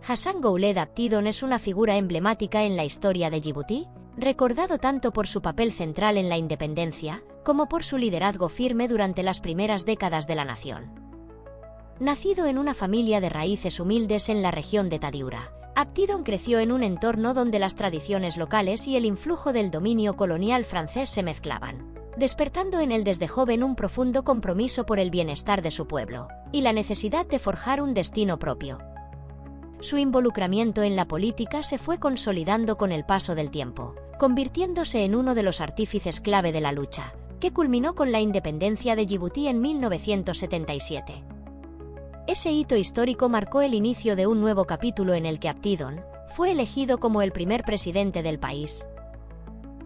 Hassan Ouled Abtidon es una figura emblemática en la historia de Djibouti, recordado tanto por su papel central en la independencia, como por su liderazgo firme durante las primeras décadas de la nación. Nacido en una familia de raíces humildes en la región de Tadiura, Abtidon creció en un entorno donde las tradiciones locales y el influjo del dominio colonial francés se mezclaban, despertando en él desde joven un profundo compromiso por el bienestar de su pueblo y la necesidad de forjar un destino propio. Su involucramiento en la política se fue consolidando con el paso del tiempo, convirtiéndose en uno de los artífices clave de la lucha, que culminó con la independencia de Djibouti en 1977. Ese hito histórico marcó el inicio de un nuevo capítulo en el que Abtidon fue elegido como el primer presidente del país.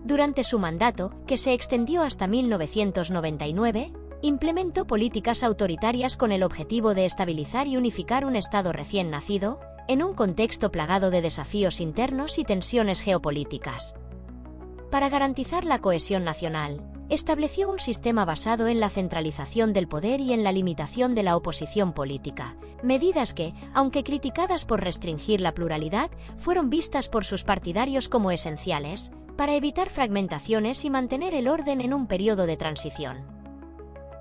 Durante su mandato, que se extendió hasta 1999, implementó políticas autoritarias con el objetivo de estabilizar y unificar un Estado recién nacido, en un contexto plagado de desafíos internos y tensiones geopolíticas. Para garantizar la cohesión nacional, estableció un sistema basado en la centralización del poder y en la limitación de la oposición política, medidas que, aunque criticadas por restringir la pluralidad, fueron vistas por sus partidarios como esenciales, para evitar fragmentaciones y mantener el orden en un periodo de transición.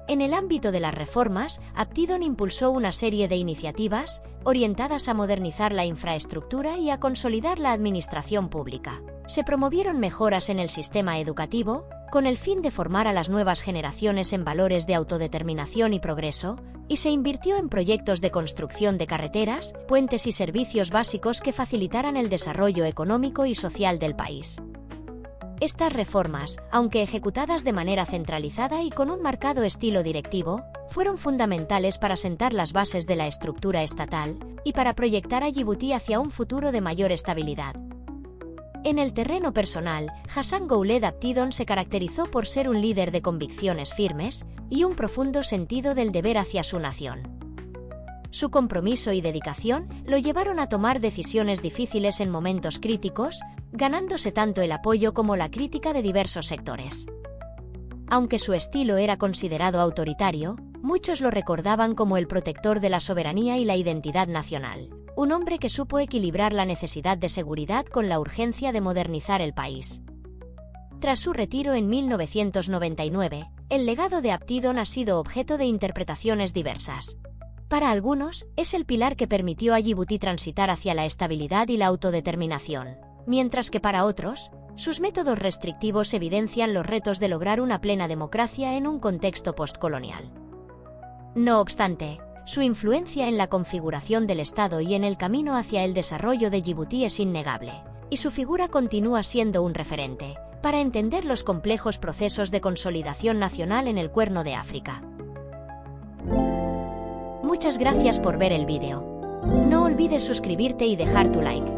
En el ámbito de las reformas, Abtidon impulsó una serie de iniciativas orientadas a modernizar la infraestructura y a consolidar la administración pública. Se promovieron mejoras en el sistema educativo, con el fin de formar a las nuevas generaciones en valores de autodeterminación y progreso, y se invirtió en proyectos de construcción de carreteras, puentes y servicios básicos que facilitaran el desarrollo económico y social del país. Estas reformas, aunque ejecutadas de manera centralizada y con un marcado estilo directivo, fueron fundamentales para sentar las bases de la estructura estatal y para proyectar a Djibouti hacia un futuro de mayor estabilidad. En el terreno personal, Hassan Ouled Abtidon se caracterizó por ser un líder de convicciones firmes y un profundo sentido del deber hacia su nación. Su compromiso y dedicación lo llevaron a tomar decisiones difíciles en momentos críticos, ganándose tanto el apoyo como la crítica de diversos sectores. Aunque su estilo era considerado autoritario, muchos lo recordaban como el protector de la soberanía y la identidad nacional, un hombre que supo equilibrar la necesidad de seguridad con la urgencia de modernizar el país. Tras su retiro en 1999, el legado de Abtidon ha sido objeto de interpretaciones diversas. Para algunos, es el pilar que permitió a Djibouti transitar hacia la estabilidad y la autodeterminación, mientras que para otros, sus métodos restrictivos evidencian los retos de lograr una plena democracia en un contexto postcolonial. No obstante, su influencia en la configuración del Estado y en el camino hacia el desarrollo de Djibouti es innegable, y su figura continúa siendo un referente para entender los complejos procesos de consolidación nacional en el Cuerno de África. Muchas gracias por ver el vídeo. No olvides suscribirte y dejar tu like.